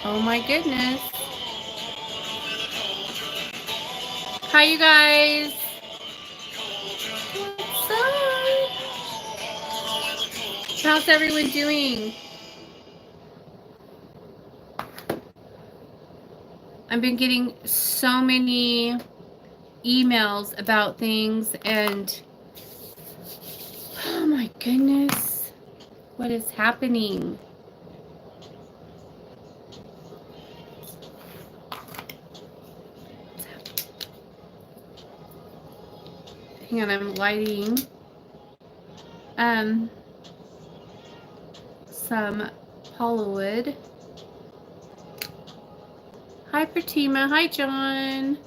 Oh my goodness. Hi, you guys. What's up? How's everyone doing? I've been getting so many emails about things, and oh my goodness, what is happening? Hang on, I'm lighting some Hollywood. Hi, Pratima. Hi, John.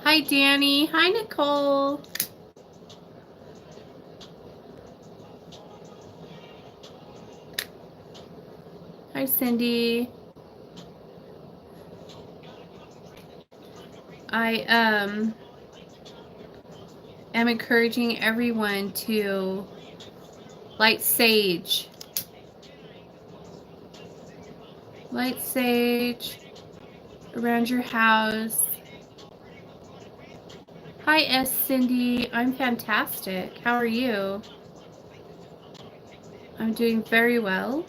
Hi, Danny. Hi, Nicole. Hi, Cindy. I am encouraging everyone to light sage. Light sage around your house. Hi, S. Cindy. I'm fantastic. How are you? I'm doing very well.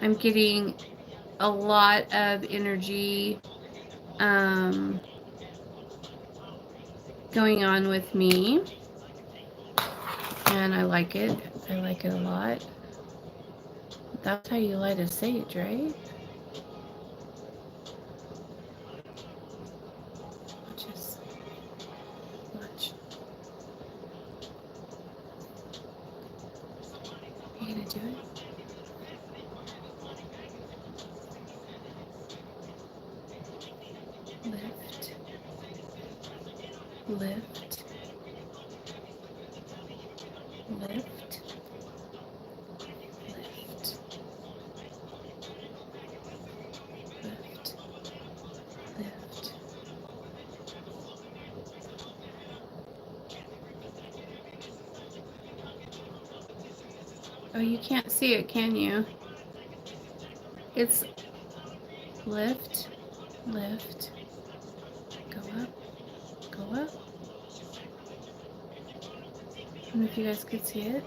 I'm getting a lot of energy going on with me, and I like it. I like it a lot. That's how you light a sage, right? Just watch. Are you gonna do it? Lift, lift, lift, lift, lift, lift. Oh, you can't see it, can you? It's lift, lift, go up, go up. I don't know if you guys could see it.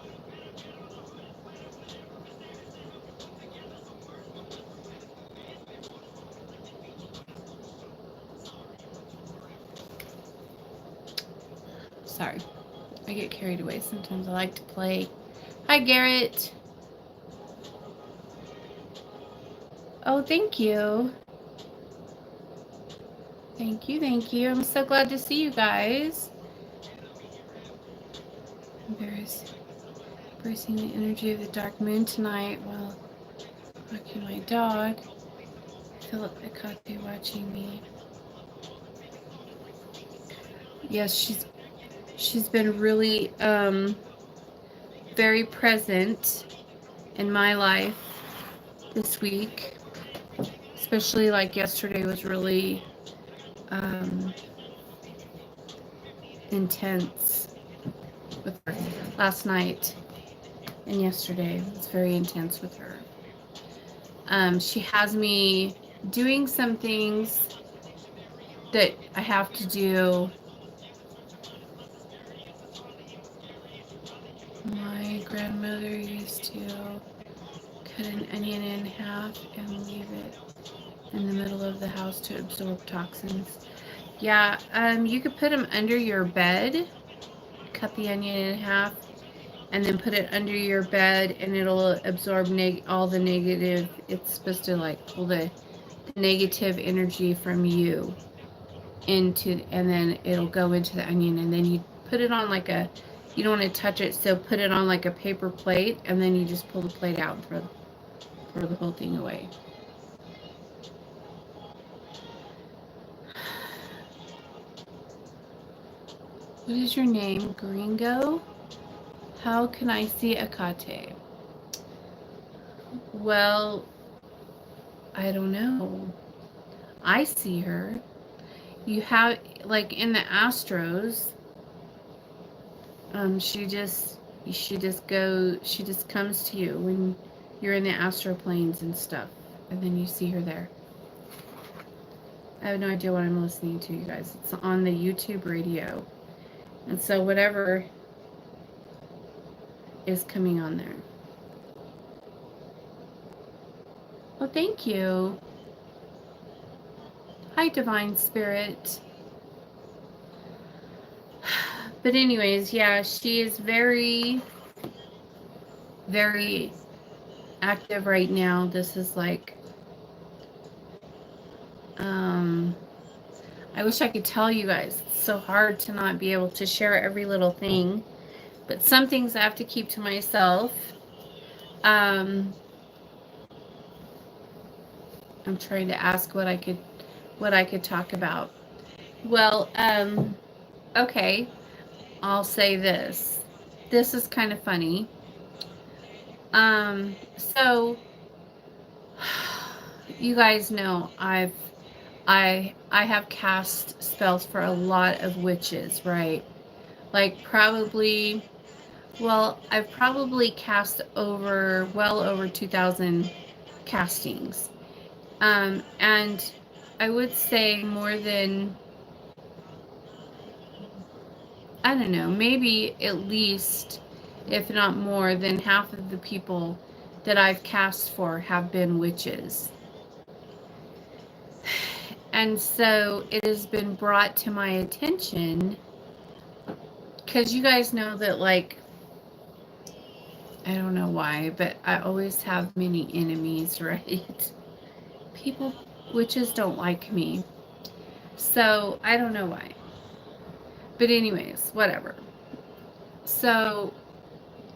Sorry, I get carried away sometimes. I like to play. Hi, Garrett. Oh, thank you. Thank you, thank you. I'm so glad to see you guys. Embracing the energy of the dark moon tonight while walking my dog. Philip Icate watching me. Yes, she's been really very present in my life this week. Especially like yesterday was really intense with her. Last night and yesterday was very intense with her. She has me doing some things that I have to do. My grandmother used to cut an onion in half and leave it in the middle of the house to absorb toxins. Yeah, you could put them under your bed. Cut the onion in half and then put it under your bed, and it'll absorb all the negative. It's supposed to like pull the negative energy from you into, and then it'll go into the onion, and then you put it on like a, you don't want to touch it, so put it on like a paper plate, and then you just pull the plate out and throw the whole thing away. What is your name? Gringo? How can I see Akate? Well, I don't know. I see her. You have, like in the Astros, she just She just comes to you when you're in the astral planes and stuff, and then you see her there. I have no idea what I'm listening to, you guys. It's on the YouTube radio. And so whatever is coming on there. Well, thank you. Hi, Divine Spirit. But anyways, yeah, she is very, very active right now. This is like, I wish I could tell you guys. It's so hard to not be able to share every little thing. But some things I have to keep to myself. I'm trying to ask what I could talk about. Well, okay. I'll say this. This is kind of funny. So you guys know I have cast spells for a lot of witches, right? Like probably, well, I've probably cast well over 2,000 castings. And I would say more than, I don't know, maybe at least, if not more than half of the people that I've cast for have been witches. And so it has been brought to my attention, because you guys know that, like, I don't know why, but I always have many enemies, right? Witches don't like me. So I don't know why. But anyways, whatever. So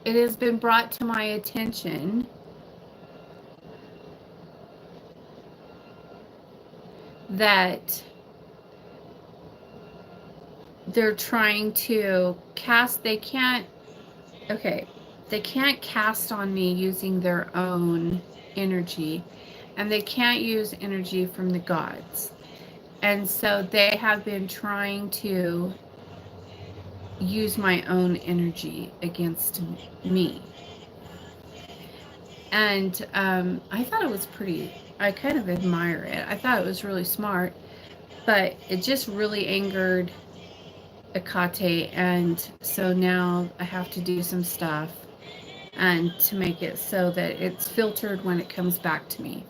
it has been brought to my attention that they're trying to cast, they can't cast on me using their own energy, and they can't use energy from the gods. And so they have been trying to use my own energy against me. And I thought it was I kind of admire it. I thought it was really smart, but it just really angered Hecate, and so now I have to do some stuff and to make it so that it's filtered when it comes back to me.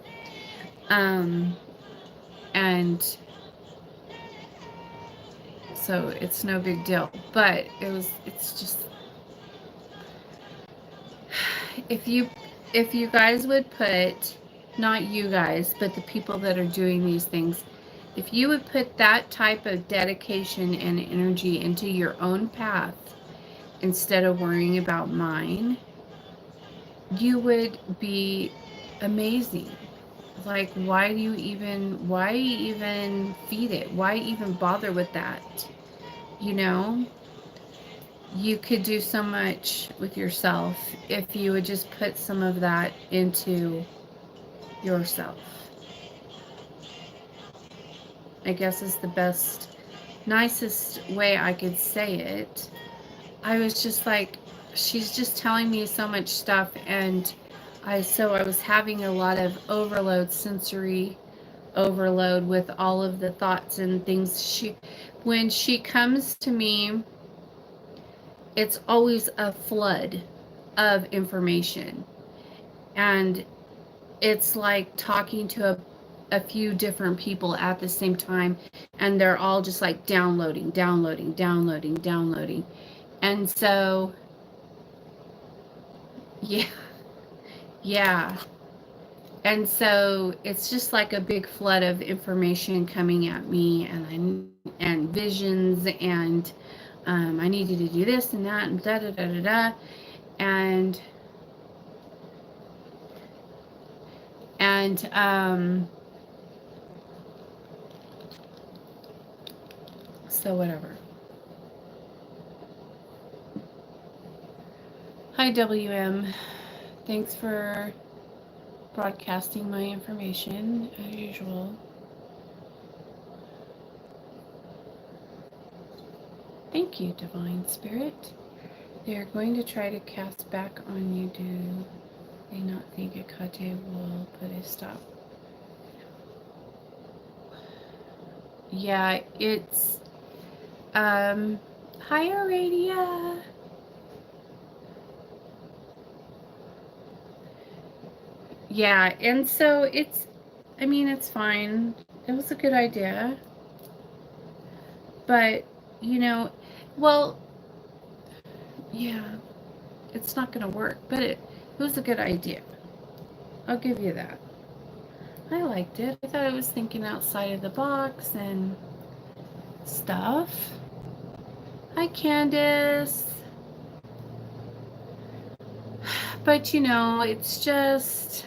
And so it's no big deal, but it's just, if you guys would put, not you guys, but the people that are doing these things, if you would put that type of dedication and energy into your own path instead of worrying about mine, you would be amazing. Like, why even feed it? Why even bother with that? You know? You could do so much with yourself if you would just put some of that into yourself. I guess is the best, nicest way I could say it. I was just like, she's just telling me so much stuff, and I was having a lot of sensory overload with all of the thoughts and things. When she comes to me, it's always a flood of information, and it's like talking to a few different people at the same time, and they're all just like downloading. And so yeah, and so it's just like a big flood of information coming at me, and visions, and I needed to do this and that, and da da da da da, and so whatever. Hi, WM. Thanks for broadcasting my information as usual. Thank you, Divine Spirit. They are going to try to cast back on you. Do they not think Hecate will put a stop? Yeah, it's hi Aradia. Yeah, and so it's, I mean, it's fine. It was a good idea. But, you know, well, yeah, it's not going to work, but it was a good idea. I'll give you that. I liked it. I thought I was thinking outside of the box and stuff. Hi, Candace. But, you know, it's just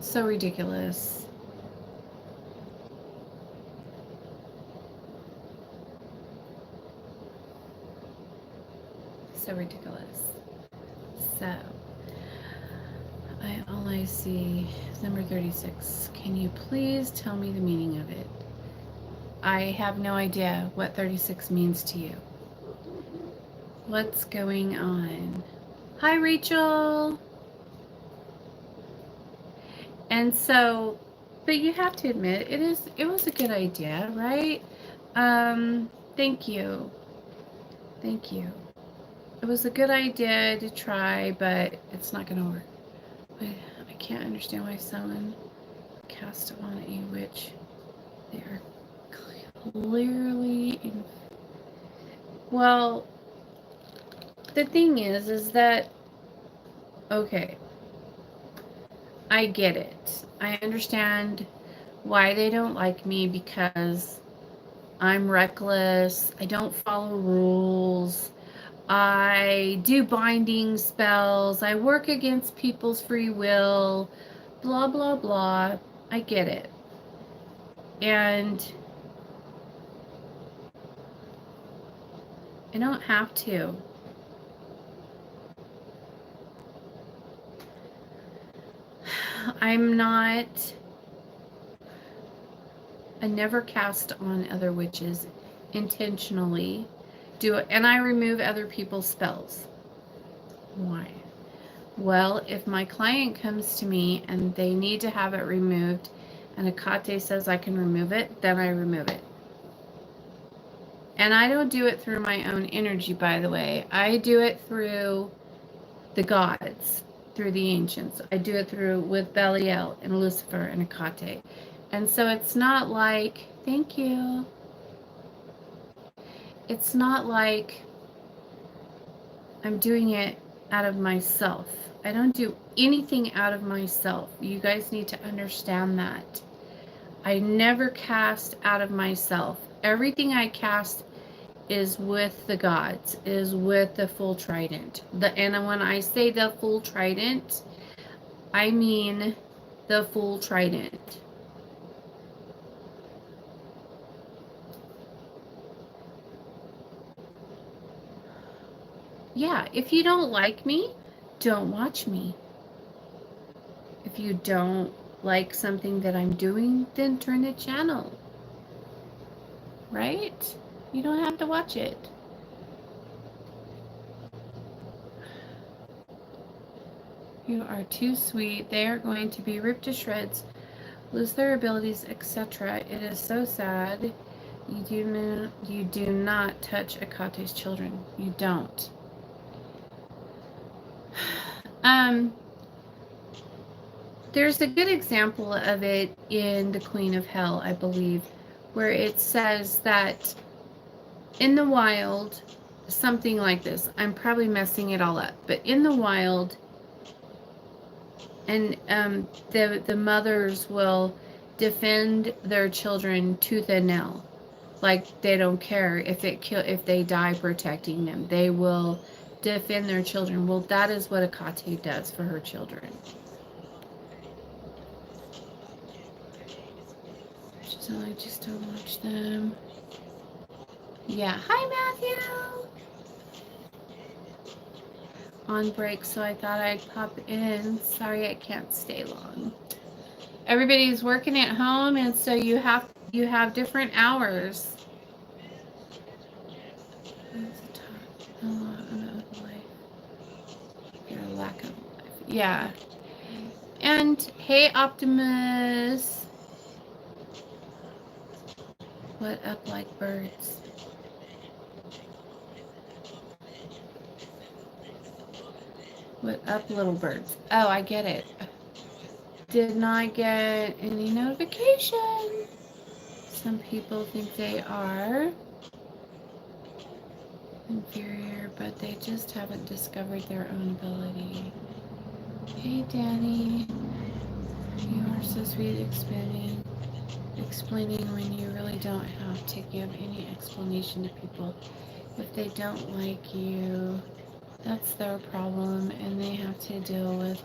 so ridiculous. So ridiculous. So, all I see is number 36. Can you please tell me the meaning of it? I have no idea what 36 means to you. What's going on? Hi, Rachel. And so, but you have to admit, it was a good idea, right? Thank you. Thank you. It was a good idea to try, but it's not going to work. I can't understand why someone cast on a witch. They are clearly in. Well, the thing is that, okay, I get it. I understand why they don't like me, because I'm reckless. I don't follow rules. I do binding spells. I work against people's free will. Blah, blah, blah. I get it. And I don't have to. I'm not. I never cast on other witches intentionally. Do it, and I remove other people's spells. Why? Well, if my client comes to me and they need to have it removed, and Hecate says I can remove it, then I remove it. And I don't do it through my own energy, by the way. I do it through the gods, through the ancients. I do it through with Belial and Lucifer and Hecate. And so it's not like, thank you. It's not like I'm doing it out of myself. I don't do anything out of myself. You guys need to understand that. I never cast out of myself. Everything I cast is with the gods, is with the full trident. And when I say the full trident, I mean the full trident. Yeah, if you don't like me, don't watch me. If you don't like something that I'm doing, then turn the channel. Right? You don't have to watch it. You are too sweet. They are going to be ripped to shreds, lose their abilities, etc. It is so sad. You do not touch Hecate's children. You don't. There's a good example of it in The Queen of Hell, I believe, where it says that in the wild, something like this, I'm probably messing it all up, but in the wild, and the mothers will defend their children tooth and nail, like they don't care if they die protecting them. They will defend their children. Well, that is what Hecate does for her children. So I just don't watch them. Yeah. Hi, Matthew. On break, so I thought I'd pop in. Sorry, I can't stay long. Everybody's working at home, and so you have different hours. Yeah. And hey, Optimus. What up, like birds? What up, little birds? Oh, I get it. Did not get any notification. Some people think they are inferior, but they just haven't discovered their own ability. Hey, Danny. You are so sweet, explaining when you really don't have to give any explanation to people. If they don't like you, that's their problem, and they have to deal with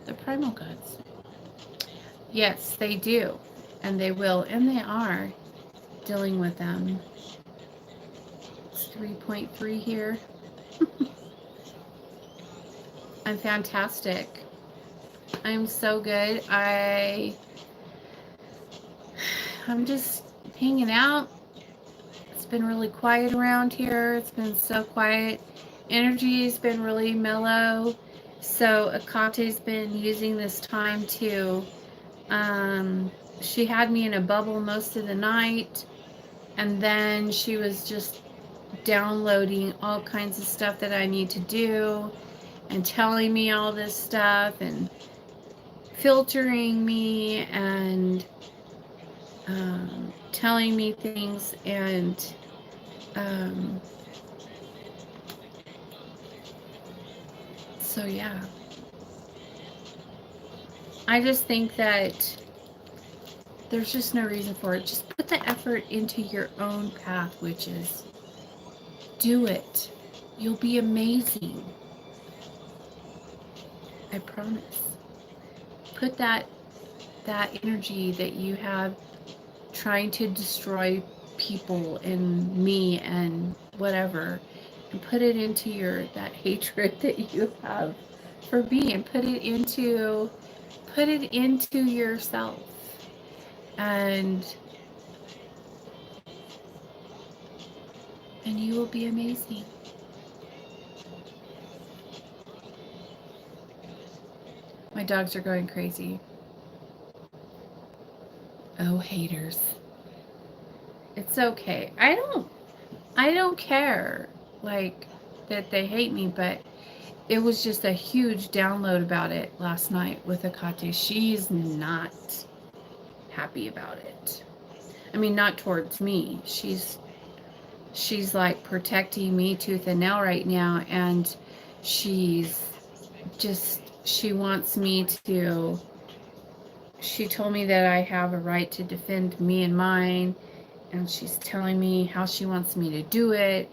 the primal gods. Yes, they do, and they will, and they are dealing with them. It's 3.3 here. I'm fantastic. I'm so good. I'm just hanging out. It's been really quiet around here. It's been so quiet. Energy has been really mellow. So Akate's been using this time to, she had me in a bubble most of the night. And then she was just downloading all kinds of stuff that I need to do and telling me all this stuff and filtering me and telling me things, and so yeah, I just think that there's just no reason for it. Just put the effort into your own path, witches. Do it. You'll be amazing. I promise. Put that energy that you have trying to destroy people and me and whatever, and put it into that hatred that you have for me, and put it into yourself, and you will be amazing. My dogs are going crazy. Oh, haters. It's okay. I don't care, like, that they hate me, but it was just a huge download about it last night with Akate. She's not happy about it. I mean, not towards me. She's like protecting me tooth and nail right now, and she wants me to, she told me that I have a right to defend me and mine, and she's telling me how she wants me to do it,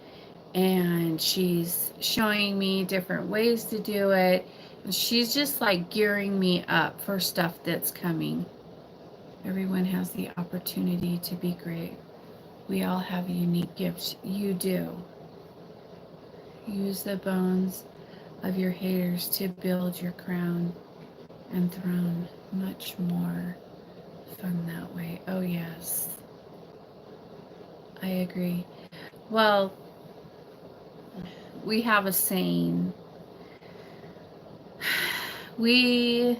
and she's showing me different ways to do it, and she's just like gearing me up for stuff that's coming. Everyone has the opportunity to be great. We all have unique gifts. You do. Use the bones of your haters to build your crown and throne. Much more fun that way. Oh, yes. I agree. Well, we have a saying. We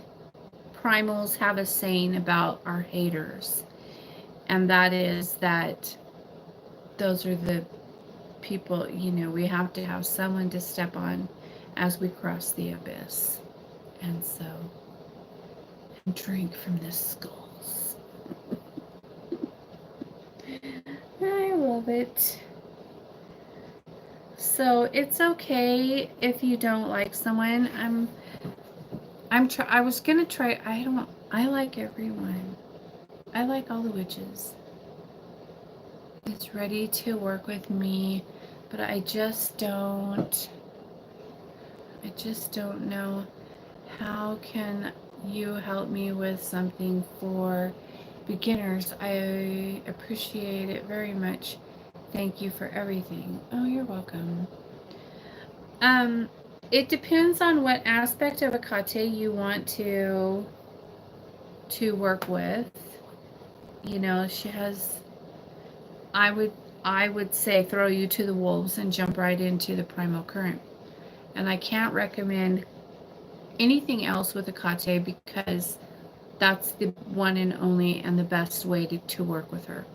primals have a saying about our haters, and that is that those are the people, we have to have someone to step on as we cross the abyss. And so, drink from the skulls. I love it. So it's okay if you don't like someone. I was gonna try. I like everyone. I like all the witches. It's ready to work with me, but I just don't know how can you help me with something for beginners. I appreciate it very much. Thank you for everything. Oh, you're welcome. It depends on what aspect of Akate you want to work with. She has, I would say throw you to the wolves and jump right into the primal current. And I can't recommend anything else with Akate because that's the one and only and the best way to work with her.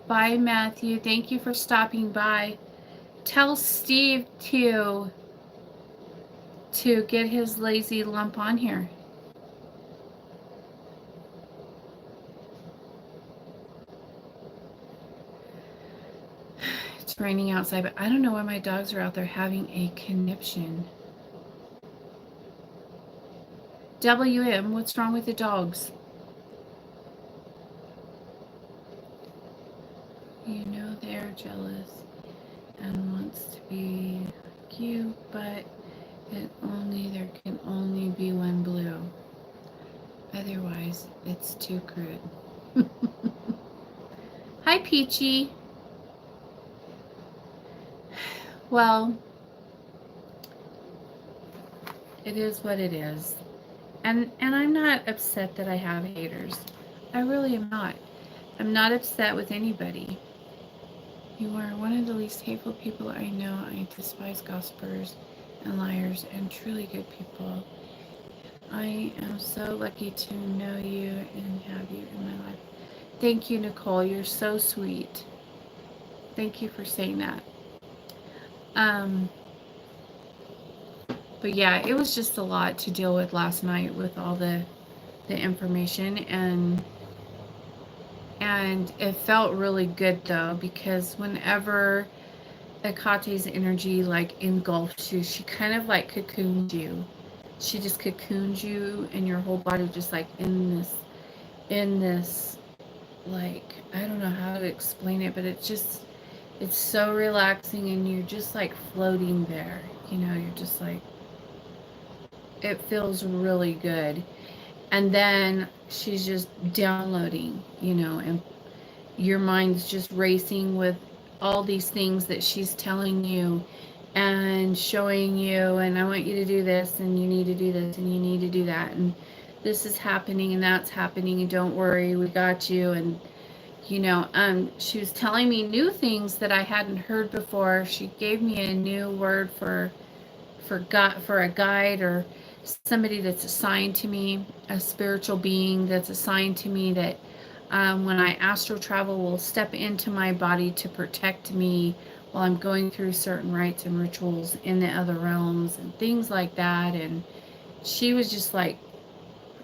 Bye, Matthew. Thank you for stopping by. Tell Steve to get his lazy lump on here. It's raining outside, but I don't know why my dogs are out there having a conniption. WM, what's wrong with the dogs? You know they're jealous and wants to be like you, but there can only be one blue. Otherwise, it's too crude. Hi, Peachy. Well, it is what it is. And I'm not upset that I have haters. I really am not. I'm not upset with anybody. You are one of the least hateful people I know. I despise gossipers and liars and truly good people. I am so lucky to know you and have you in my life. Thank you, Nicole. You're so sweet. Thank you for saying that. But yeah, it was just a lot to deal with last night with all the information, and it felt really good though, because whenever Akate's energy like engulfs you, she kind of like cocoons you. She just cocoons you and your whole body just like in this like, I don't know how to explain it, but it's so relaxing and you're just like floating there. You know, you're just like, it feels really good. And then she's just downloading, you know, and your mind's just racing with all these things that she's telling you and showing you, and I want you to do this, and you need to do this, and you need to do that, and this is happening, and that's happening, and don't worry, we got you. And you know, she was telling me new things that I hadn't heard before. She gave me a new word for a guide, or somebody that's assigned to me, a spiritual being that's assigned to me, that when I astral travel will step into my body to protect me while I'm going through certain rites and rituals in the other realms and things like that. And she was just like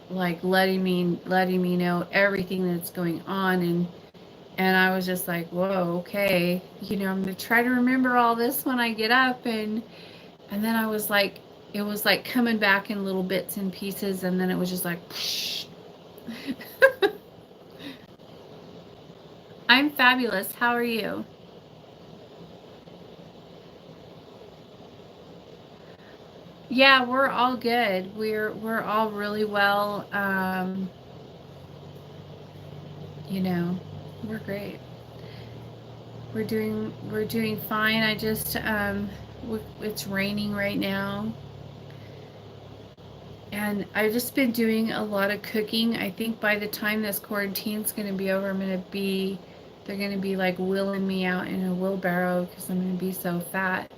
letting me know everything that's going on, and I was just like, whoa, okay, you know, I'm gonna try to remember all this when I get up. And then I was like, it was like coming back in little bits and pieces, and then it was just like, I'm fabulous. How are you? Yeah, we're all good. We're all really well. You know, we're great. We're doing fine. I just it's raining right now. And I've just been doing a lot of cooking. I think by the time this quarantine's going to be over, they're going to be like wheeling me out in a wheelbarrow because I'm going to be so fat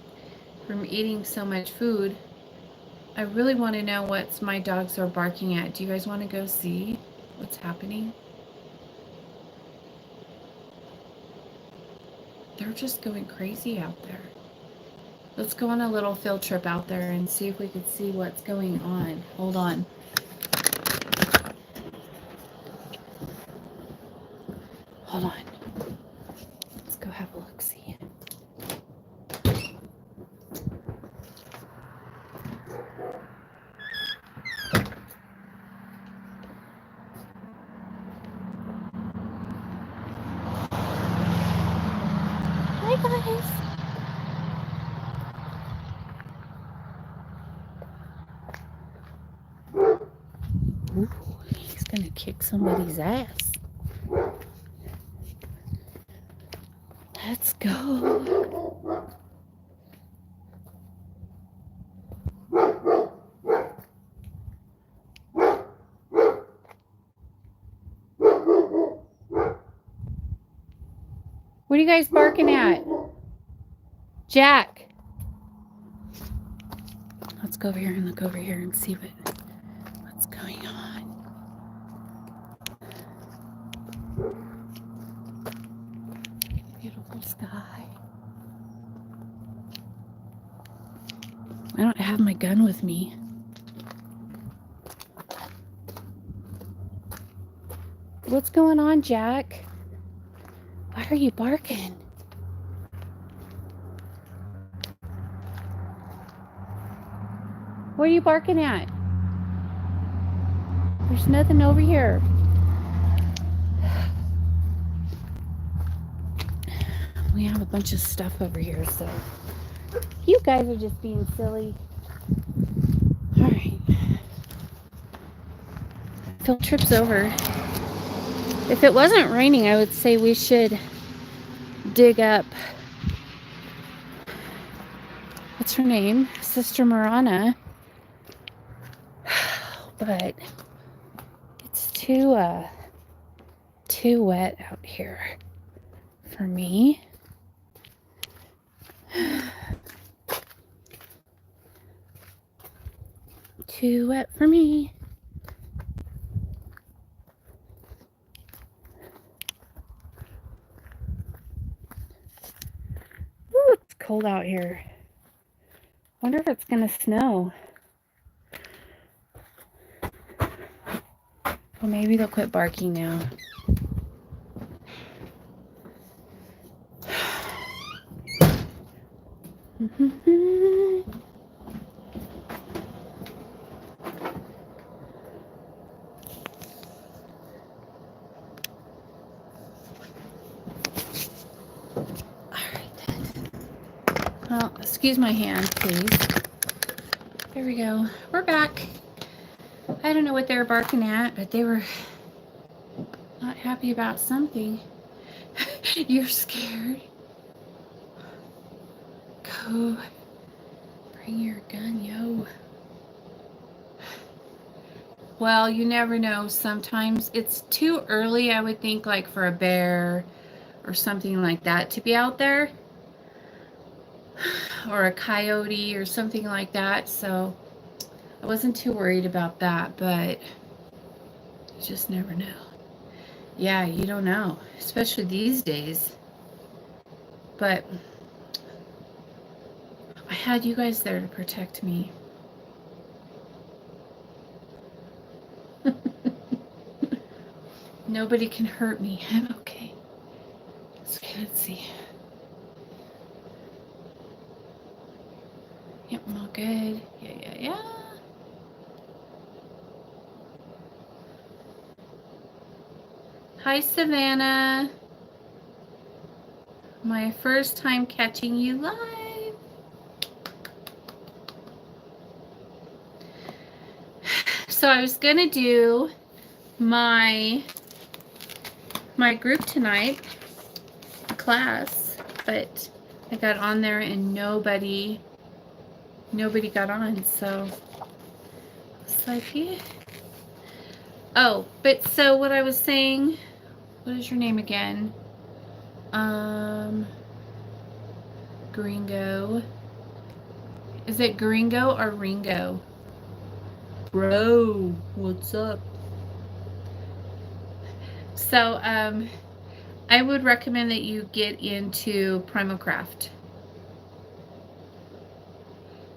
from eating so much food. I really want to know what my dogs are barking at. Do you guys want to go see what's happening? They're just going crazy out there. Let's go on a little field trip out there and see if we could see what's going on. Hold on. Hold on. Let's go have a look-see. Hi, guys. Ooh, he's gonna kick somebody's ass. Let's go. What are you guys barking at? Jack. Let's go over here and look over here and see what's going on. Beautiful sky. I don't have my gun with me. What's going on, Jack? Why are you barking? What are you barking at? There's nothing over here. We have a bunch of stuff over here, so you guys are just being silly. All right. Phil trips over. If it wasn't raining, I would say we should dig up, what's her name? Sister Marana. But it's too wet out here for me. Too wet for me. Ooh, it's cold out here. Wonder if it's gonna snow. Well, maybe they'll quit barking now. Well, excuse my hand, please. There we go. We're back. I don't know what they were barking at, but they were not happy about something. You're scared? Go. Bring your gun, yo. Well, you never know. Sometimes it's too early, I would think, like for a bear or something like that to be out there. Or a coyote or something like that. So I wasn't too worried about that, but you just never know. Yeah, you don't know, especially these days. But I had you guys there to protect me. Nobody can hurt me. I'm okay. Let's see. Yep, I'm all good. Yeah. Hi, Savannah. My first time catching you live. So I was gonna do my group tonight, class, but I got on there and nobody got on, so it's like, yeah. Oh, but so what I was saying, what is your name again? Gringo. Is it Gringo or Ringo? Bro, what's up? So, I would recommend that you get into Primocraft.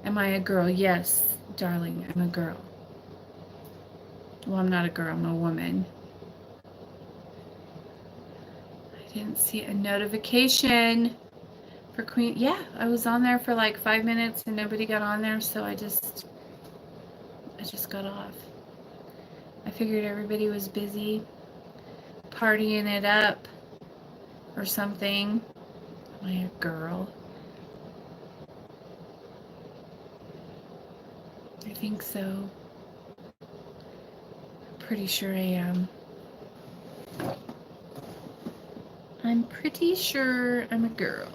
Am I a girl? Yes, darling, I'm a girl. Well, I'm not a girl, I'm a woman. I didn't see a notification for Queen. Yeah, I was on there for like 5 minutes and nobody got on there, so I just got off. I figured everybody was busy partying it up or something. Am I a girl? I think so. I'm pretty sure I am. I'm pretty sure I'm a girl.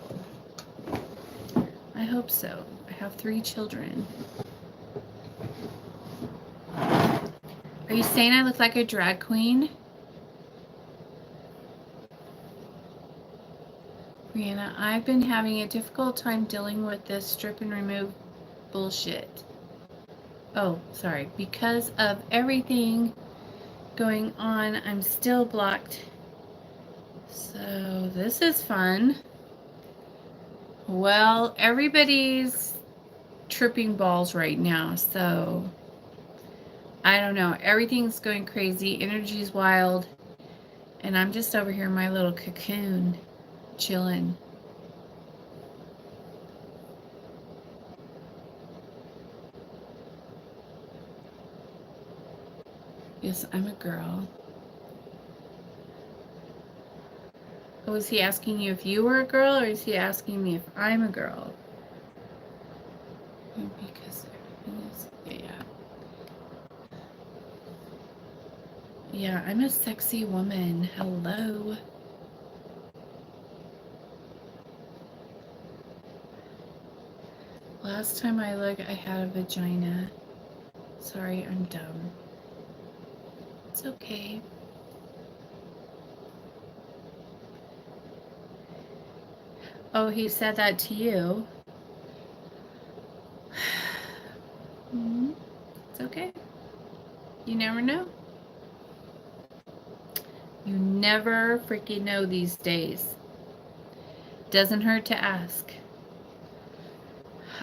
I hope so. I have 3 children. Are you saying I look like a drag queen? Brianna, I've been having a difficult time dealing with this strip and remove bullshit. Oh, sorry. Because of everything going on, I'm still blocked. So this is fun. Well, everybody's tripping balls right now, so I don't know. Everything's going crazy. Energy's wild. And I'm just over here in my little cocoon, chilling. Yes, I'm a girl. Oh, is he asking you if you were a girl, or is he asking me if I'm a girl? Because everything is, yeah. Yeah, I'm a sexy woman. Hello. Last time I looked, I had a vagina. Sorry, I'm dumb. It's okay. Oh, he said that to you. It's okay. You never know. You never freaking know these days. Doesn't hurt to ask.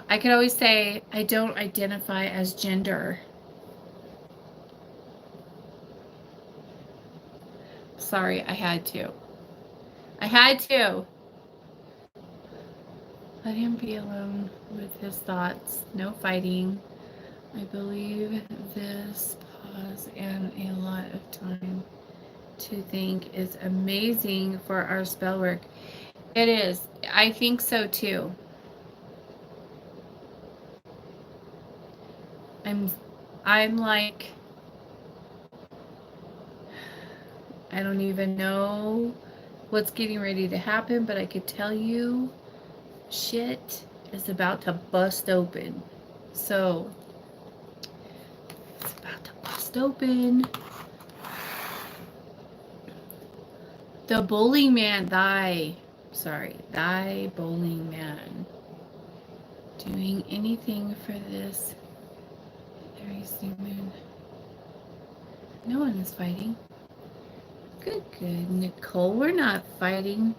I could always say, I don't identify as gender. Sorry, I had to. I had to. Let him be alone with his thoughts. No fighting. I believe this pause and a lot of time to think is amazing for our spell work. It is. I think so too. I'm like, I don't even know what's getting ready to happen, but I could tell you shit is about to bust open. So it's about to bust open. The bowling man, thy bowling man. Doing anything for this. Aries new moon. No one is fighting. Good, Nicole. We're not fighting.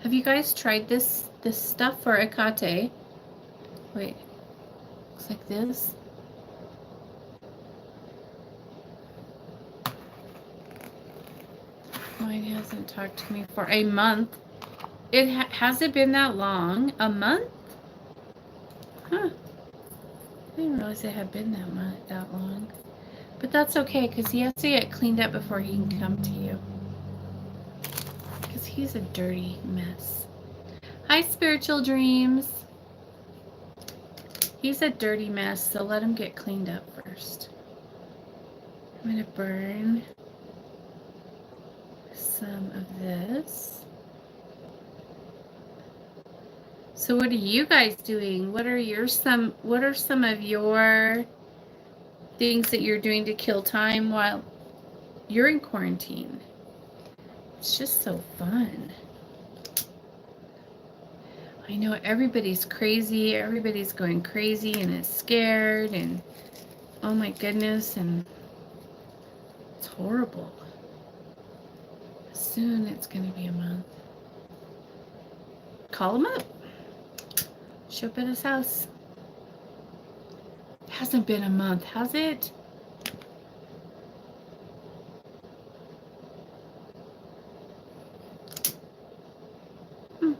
Have you guys tried this stuff for Ekate? Wait. Looks like this. Mine hasn't talked to me for a month. It has it been that long? A month? Huh. I didn't realize it had been that long. But that's okay, because he has to get cleaned up before he can come to you. Because he's a dirty mess. Hi, Spiritual Dreams. He's a dirty mess, so let him get cleaned up first. I'm going to burn some of this. So what are you guys doing? What are some of your things that you're doing to kill time while you're in quarantine? It's just so fun. I know everybody's crazy. Everybody's going crazy and is scared and oh my goodness, and it's horrible. Soon it's going to be a month. Call him up. Show up at his house. It hasn't been a month, has it? I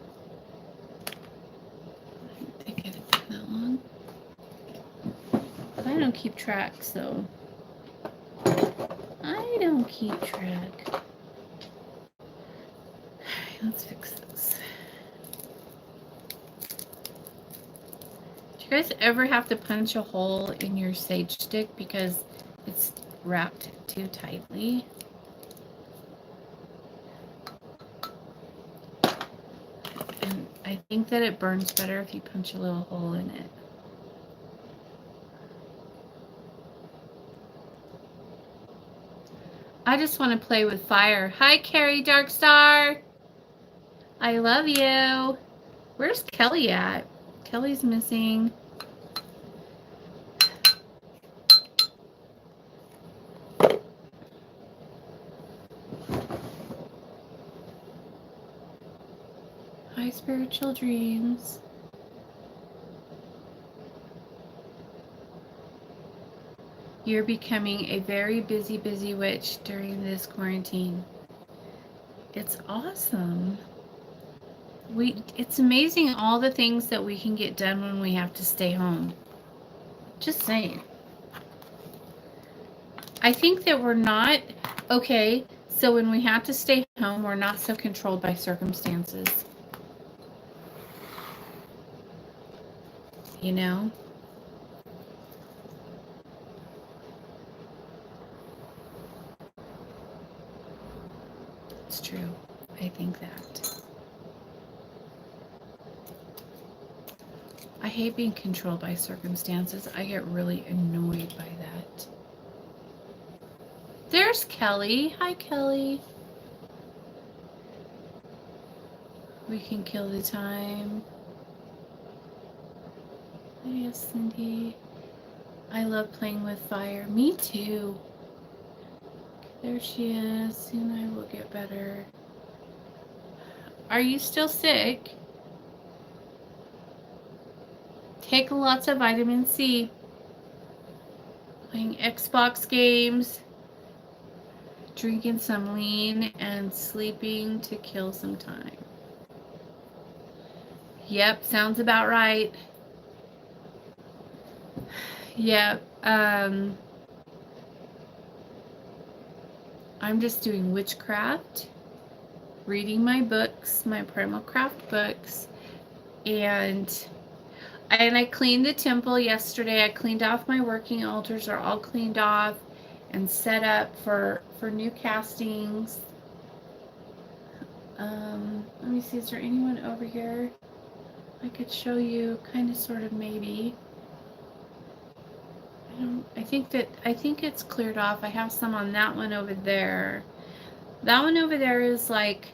think it had been that long. I don't keep track, so I don't keep track. Alright, let's fix this. Do you guys ever have to punch a hole in your sage stick because it's wrapped too tightly? And I think that it burns better if you punch a little hole in it. I just want to play with fire. Hi, Carrie Darkstar. I love you. Where's Kelly at? Kelly's missing. spiritual dreams. You're becoming a very busy, busy witch during this quarantine. It's awesome. It's amazing all the things that we can get done when we have to stay home. Just saying. I think that we're not, okay, so when we have to stay home, we're not so controlled by circumstances. You know? It's true. I think that. I hate being controlled by circumstances. I get really annoyed by that. There's Kelly. Hi, Kelly. We can kill the time. Yes, Cindy. I love playing with fire. Me too. There she is. Soon I will get better. Are you still sick? Take lots of vitamin C. Playing Xbox games. Drinking some lean and sleeping to kill some time. Yep, sounds about right. Yep. I'm just doing witchcraft, reading my books, my Primal Craft books, and I cleaned the temple yesterday. I cleaned off my working altars, are all cleaned off and set up for new castings. Let me see, is there anyone over here I could show you? Kind of, sort of, maybe. I think it's cleared off. I have some on that one over there. That one over there is like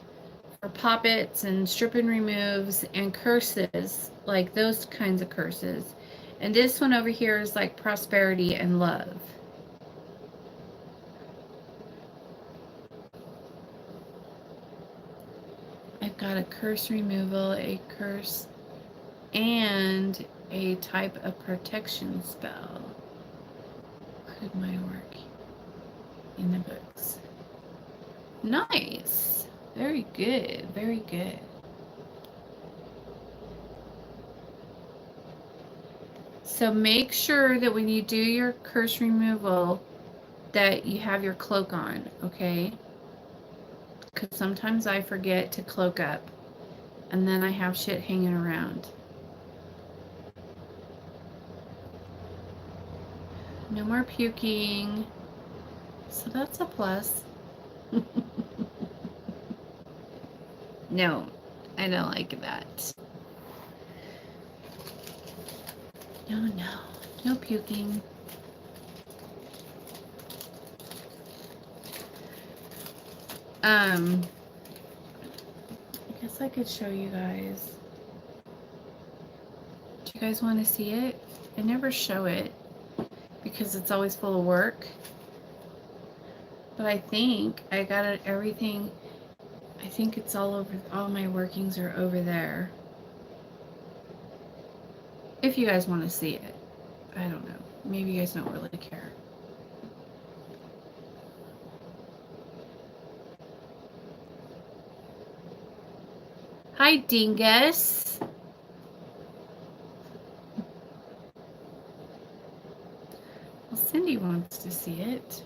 for poppets and strip and removes and curses, like those kinds of curses. And this one over here is like prosperity and love. I've got a curse removal, a curse, and a type of protection spell. Could my work in the books. Nice. Very good. Very good. So make sure that when you do your curse removal that you have your cloak on, okay? Because sometimes I forget to cloak up and then I have shit hanging around. No more puking. So that's a plus. No, I don't like that. No puking. I guess I could show you guys. Do you guys want to see it? I never show it because it's always full of work. But I think I got it, everything. I think it's all over. All my workings are over there. If you guys want to see it. I don't know. Maybe you guys don't really care. Hi, Dingus. Well, Cindy wants to see it.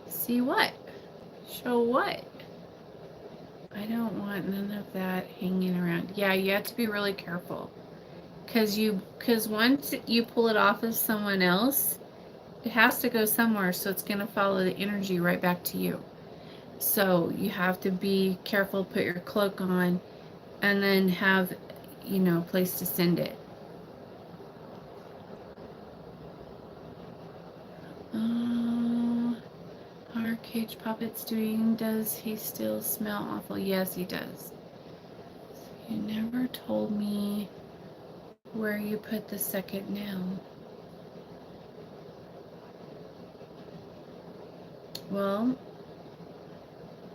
See what? Show what? I don't want none of that hanging around. Yeah, you have to be really careful. Because once you pull it off of someone else, it has to go somewhere, so it's going to follow the energy right back to you. So you have to be careful, put your cloak on, and then have, a place to send it. How are Cage Puppets doing? Does he still smell awful? Yes, he does. You never told me where you put the second nail. Well,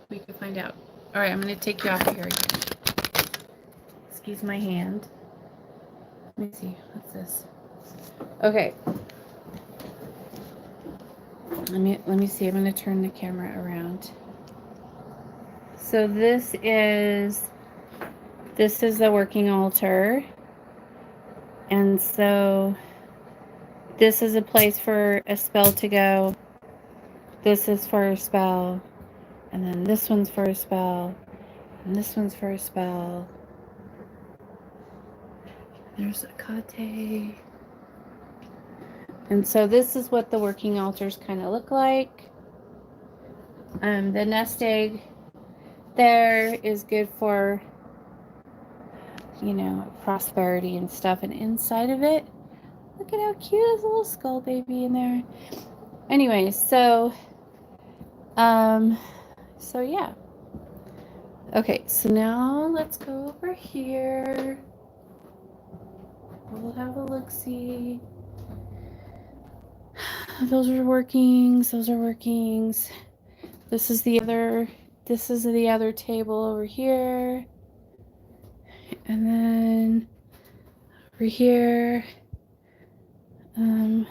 we can find out. All right, I'm going to take you off here again. Excuse my hand. Let me see. What's this? Okay. Let me see. I'm going to turn the camera around. So this is the working altar. And so this is a place for a spell to go. This is for a spell. And then this one's for a spell. And this one's for a spell. There's a kate. And so this is what the working altars kind of look like. The nest egg there is good for, you know, prosperity and stuff. And inside of it, look at how cute is a little skull baby in there. Anyway, so yeah. Okay, so now let's go over here. We'll have a look-see. Those are workings. Those are workings. This is the other table over here. And then over here. I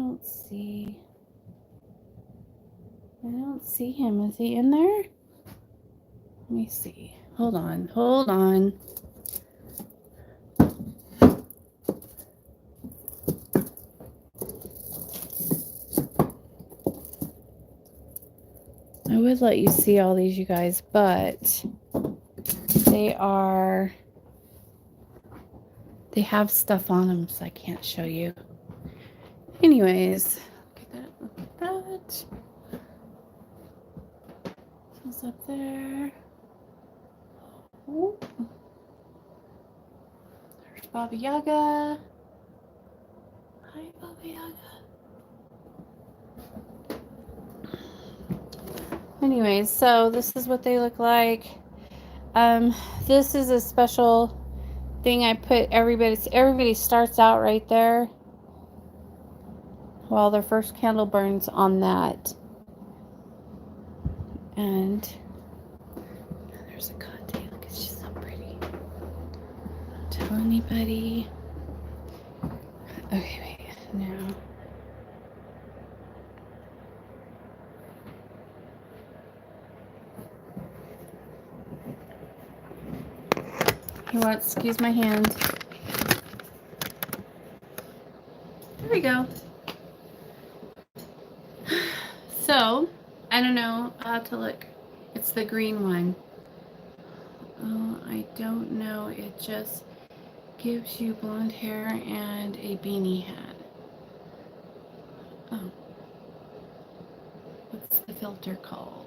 don't see him. Is he in there? Let me see. Hold on. I would let you see all these, you guys, but they have stuff on them, so I can't show you. Anyways, look at that. What's up there? Oh. There's Baba Yaga. Hi, Baba Yaga. Anyways, so this is what they look like. This is a special thing I put everybody starts out right there while their first candle burns on that. And there's a kate. Look, she's so pretty. Don't tell anybody. Okay, wait, now. You want, excuse my hand. There we go. So, I don't know. I'll have to look. It's the green one. Oh, I don't know. It just gives you blonde hair and a beanie hat. Oh. What's the filter called?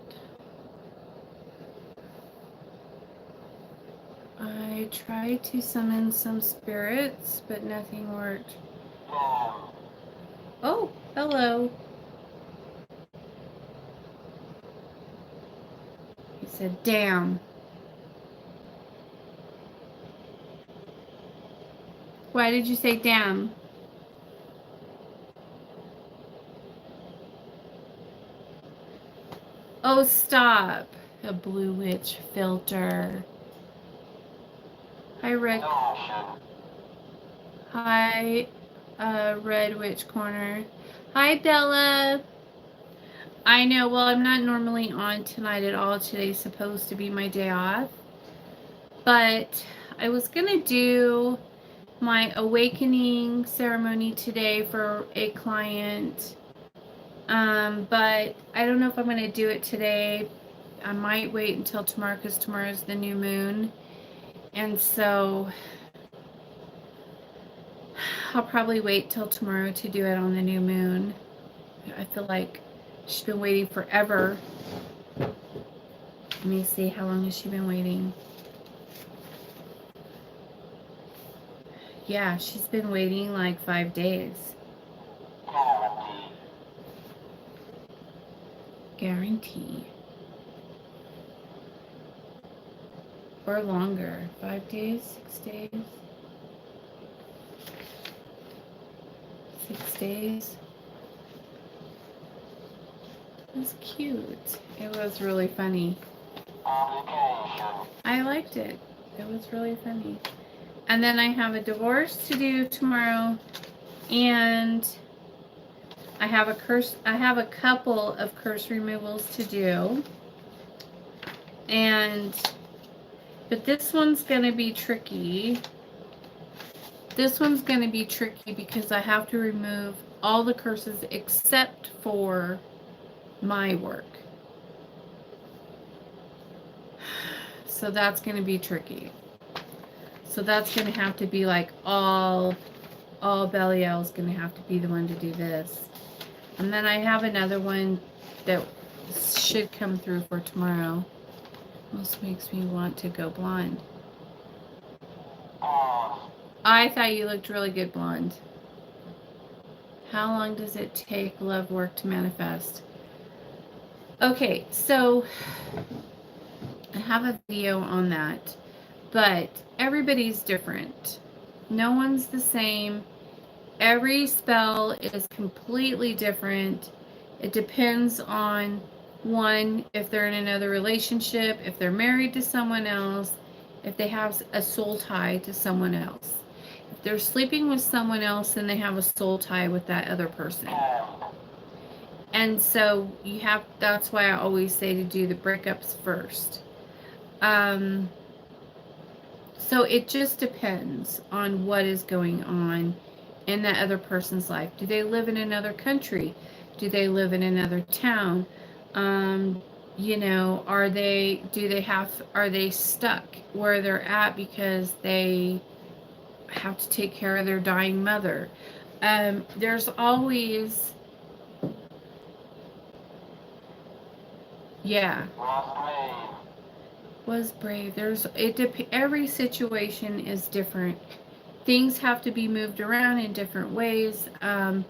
I tried to summon some spirits, but nothing worked. Oh, hello. He said, damn. Why did you say damn? Oh, stop. A blue witch filter. Hi, Red. Hi, Red Witch Corner. Hi, Bella. I know, well, I'm not normally on tonight at all. Today's supposed to be my day off. But I was going to do my awakening ceremony today for a client. But I don't know if I'm going to do it today. I might wait until tomorrow because tomorrow's the new moon. And so I'll probably wait till tomorrow to do it on the new moon. I feel like she's been waiting forever. Let me see, how long has she been waiting? Yeah, she's been waiting like 5 days. Guarantee. Or longer. 5 days, 6 days. 6 days. It was cute. It was really funny. I liked it. It was really funny. And then I have a divorce to do tomorrow, and I have a couple of curse removals to do. But this one's going to be tricky. This one's going to be tricky because I have to remove all the curses except for my work. So that's going to be tricky. So that's going to have to be like all Belial's going to have to be the one to do this. And then I have another one that should come through for tomorrow. Almost makes me want to go blonde. I thought you looked really good blonde. How long does it take love work to manifest? Okay, so I have a video on that, but everybody's different. No one's the same. Every spell is completely different. It depends on, one, if they're in another relationship, if they're married to someone else, if they have a soul tie to someone else. If they're sleeping with someone else, then they have a soul tie with that other person. And so that's why I always say to do the breakups first. So it just depends on what is going on in that other person's life. Do they live in another country? Do they live in another town? You know, are they stuck where they're at because they have to take care of their dying mother? There's always, yeah. Was brave. Every situation is different. Things have to be moved around in different ways, and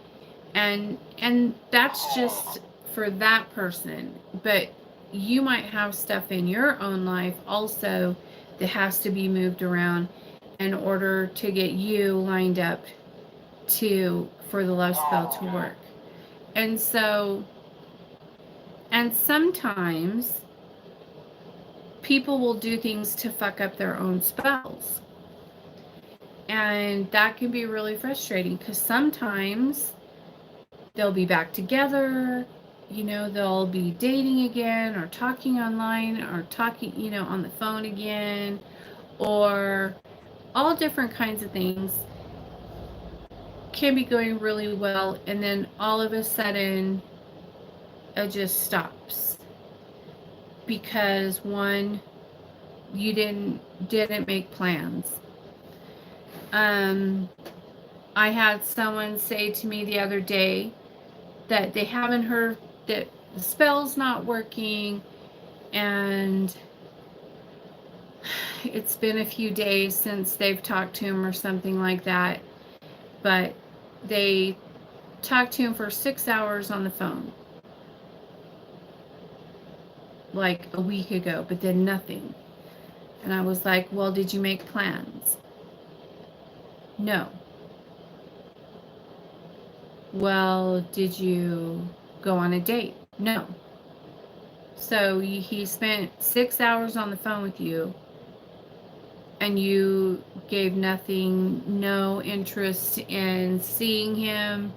that's just for that person. But you might have stuff in your own life also that has to be moved around in order to get you lined up for the love spell to work. And sometimes people will do things to fuck up their own spells. And that can be really frustrating because sometimes they'll be back together, you know, they'll be dating again or talking online or talking, you know, on the phone again, or all different kinds of things can be going really well, and then all of a sudden it just stops because one, you didn't make plans. I had someone say to me the other day that they haven't heard that the spell's not working, and it's been a few days since they've talked to him or something like that, but they talked to him for 6 hours on the phone like a week ago, but then nothing. And I was like, well, did you make plans? No. Well, did you go on a date? No. So he spent 6 hours on the phone with you, and you gave no interest in seeing him,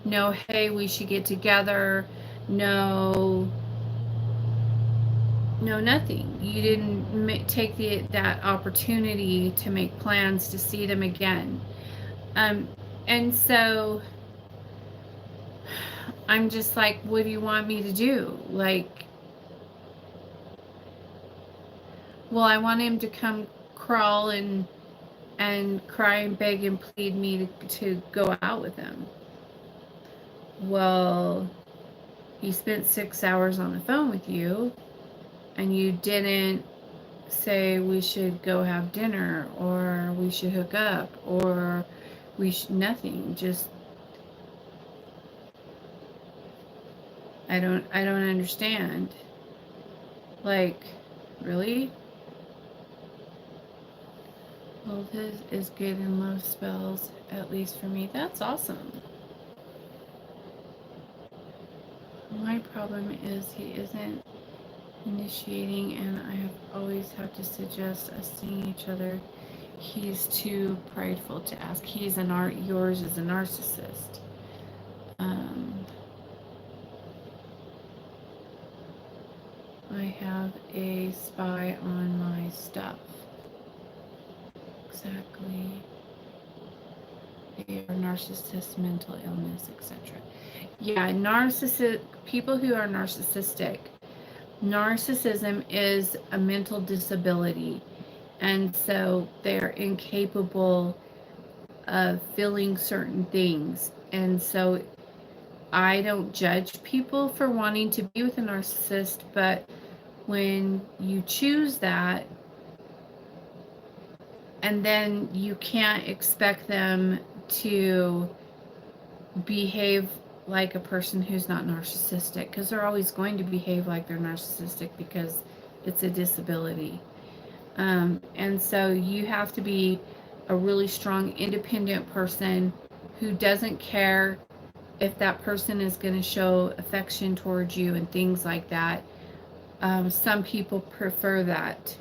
no, hey, we should get together, no, nothing. You didn't take that opportunity to make plans to see them again. And so I'm just like, what do you want me to do? Like, well, I want him to come crawl and cry and beg and plead me to go out with him. Well, he spent 6 hours on the phone with you, and you didn't say we should go have dinner or we should hook up or nothing. Just, I don't understand. Like, really? Well, this is good in love spells, at least for me. That's awesome. My problem is he isn't initiating, and I have always have to suggest us seeing each other. He's too prideful to ask. Yours is a narcissist. Um, I have a spy on my stuff. Exactly. They are narcissist, mental illness, etc. Yeah, people who are narcissistic. Narcissism is a mental disability, and so they're incapable of feeling certain things. And so I don't judge people for wanting to be with a narcissist, but when you choose that, and then you can't expect them to behave like a person who's not narcissistic, because they're always going to behave like they're narcissistic because it's a disability. And so you have to be a really strong, independent person who doesn't care if that person is going to show affection towards you and things like that. Some people prefer that.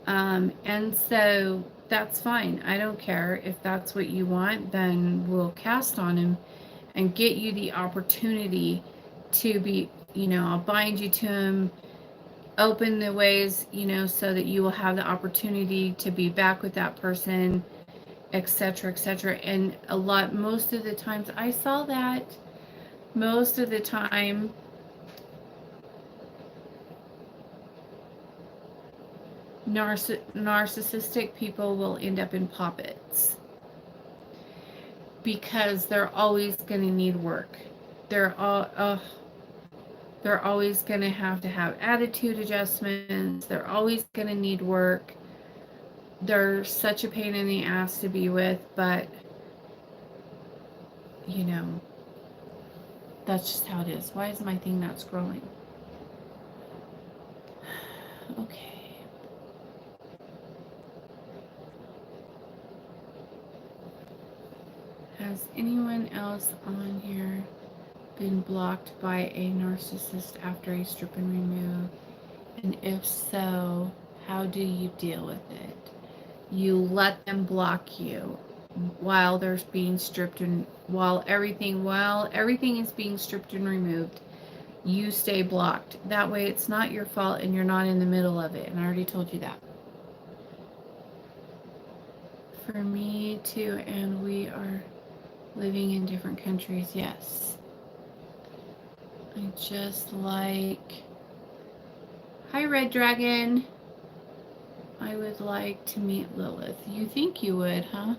And so that's fine. I don't care. If that's what you want, then we'll cast on him and get you the opportunity to be, I'll bind you to him, open the ways, so that you will have the opportunity to be back with that person, etc., etc. And most of the times I saw that, most of the time, narcissistic people will end up in puppets because they're always going to need work. They're always going to have attitude adjustments. They're always going to need work. They're such a pain in the ass to be with, but that's just how it is. Why is my thing not scrolling? Okay. Has anyone else on here been blocked by a narcissist after a strip and remove? And if so, how do you deal with it? You let them block you while there's being stripped, and while everything is being stripped and removed, you stay blocked. That way it's not your fault and you're not in the middle of it. And I already told you that. For me too, and we are living in different countries. Yes. I just like... Hi, Red Dragon. I would like to meet Lilith. You think you would, huh?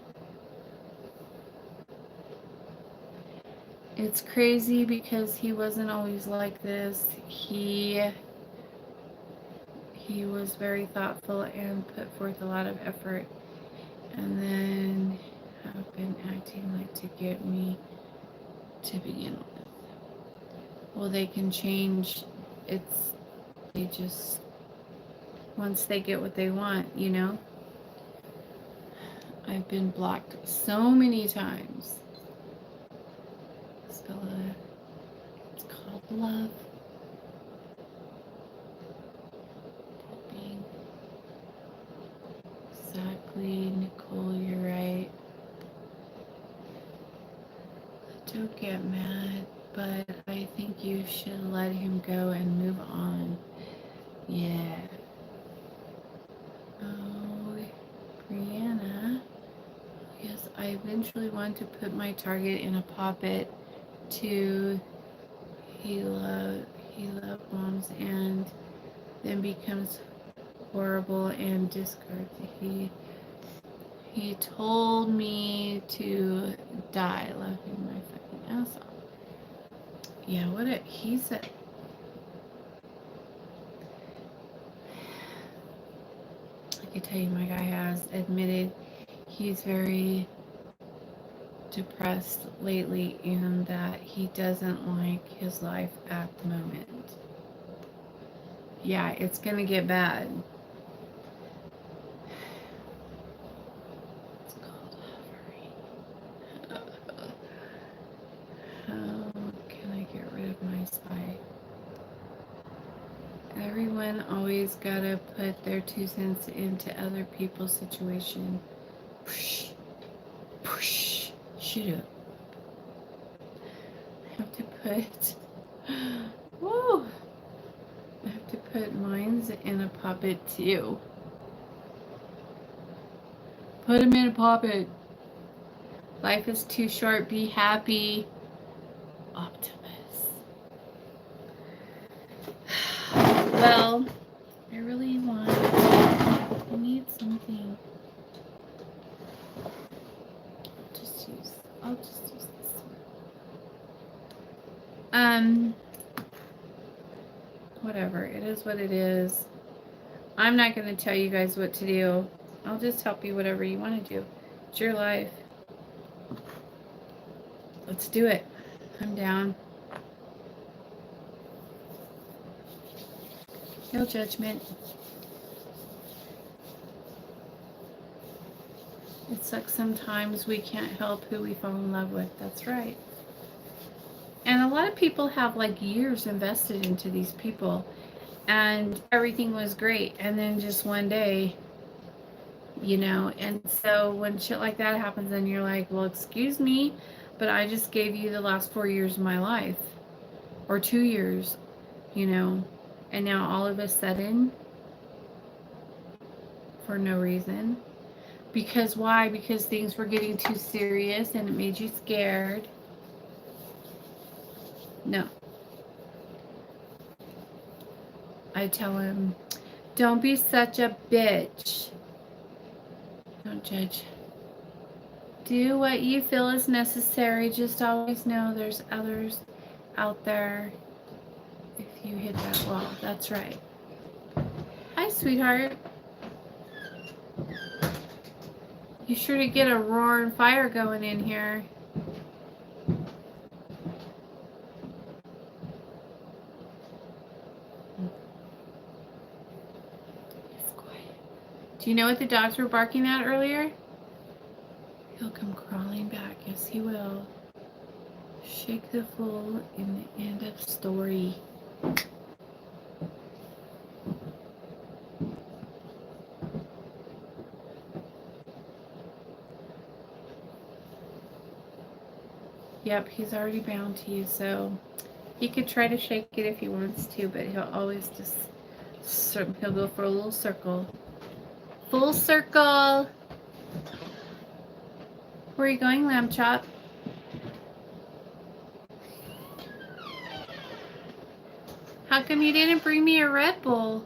It's crazy because he wasn't always like this. He was very thoughtful and put forth a lot of effort, and then have been acting like to get me to begin with. Well, they can change. They just, once they get what they want, I've been blocked so many times. It's called love. Exactly, Nicole, you're right. Don't get mad, but I think you should let him go and move on. Yeah. Oh, Brianna. Yes, I eventually want to put my target in a poppet to he love bombs and then becomes horrible and discards. He told me to die, laughing my fucking ass off. Yeah, he's a... I can tell you, my guy has admitted he's very depressed lately and that he doesn't like his life at the moment. Yeah, it's gonna get bad. It's called hovering. How can I get rid of my spy always gotta put their 2 cents into other people's situation. Push, push, shut up. I have to put, whoa, I have to put mines in a puppet too. Put him in a puppet. Life is too short, be happy. Optimus. Well, I really want, I need something. I'll just use this one. Whatever, it is what it is. I'm not going to tell you guys what to do. I'll just help you whatever you want to do. It's your life. Let's do it. I'm down. No judgment. It sucks sometimes we can't help who we fall in love with. That's right. And a lot of people have like years invested into these people. And everything was great. And then just one day, you know, and so when shit like that happens and you're like, well, excuse me, but I just gave you the last 4 years of my life. Or 2 years, you know. And now all of a sudden, for no reason. Because why? Because things were getting too serious and it made you scared. No. I tell him, don't be such a bitch. Don't judge. Do what you feel is necessary. Just always know there's others out there if you hit that wall. That's right. Hi, sweetheart. You sure to get a roaring fire going in here. It's quiet. Do you know what the dogs were barking at earlier? He'll come crawling back. Yes, he will. Shake the fool in the end of story. Yep, he's already bound to you, so he could try to shake it if he wants to, but he'll always just, he'll go for a little circle. Full circle! Where are you going, Lamb Chop? How come you didn't bring me a Red Bull?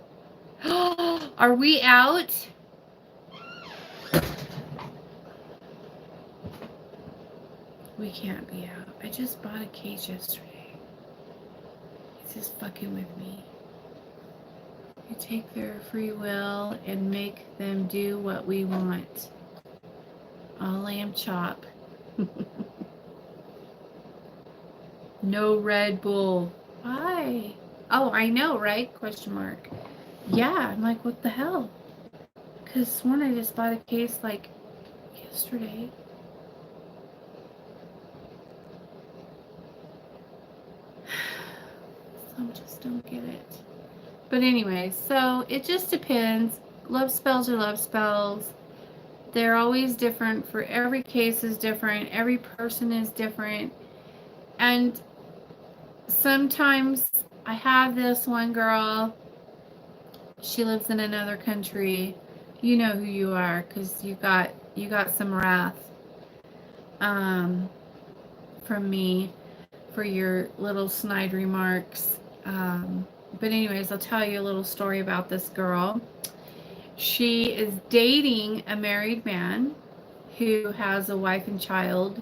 Are we out? We can't be out. I just bought a cage yesterday. He's just fucking with me. You take their free will and make them do what we want. All Lamb Chop. No Red Bull. Why? Oh, I know, right? Question mark. Yeah, I'm like, what the hell? Because sworn I just bought a case like yesterday. Some just don't get it. But anyway, so it just depends. Love spells are love spells. They're always different. For every case is different. Every person is different. And sometimes I have this one girl. She lives in another country. You know who you are because you got some wrath from me for your little snide remarks. But anyways, I'll tell you a little story about this girl. She is dating a married man who has a wife and child,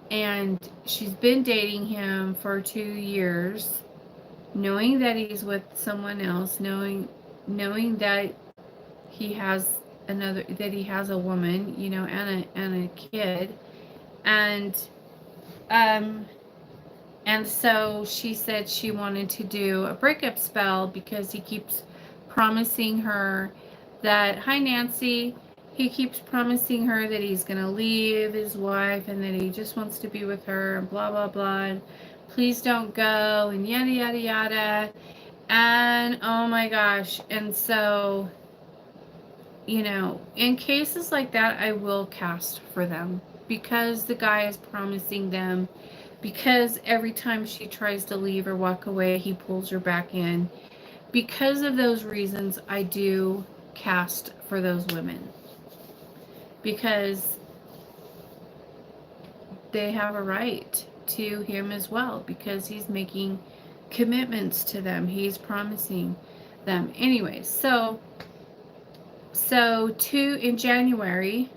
and she's been dating him for 2 years, knowing that he's with someone else, knowing that he has a woman, you know, and a kid, and so she said she wanted to do a breakup spell because he keeps promising her that, hi Nancy, he keeps promising her that he's going to leave his wife and that he just wants to be with her and blah, blah, blah, and please don't go and yada, yada, yada. And oh my gosh. And so, you know, in cases like that, I will cast for them because the guy is promising them, because every time she tries to leave or walk away, he pulls her back in. Because of those reasons, I do cast for those women because they have a right to him as well, because he's making commitments to them. He's promising them. Anyways, so in January,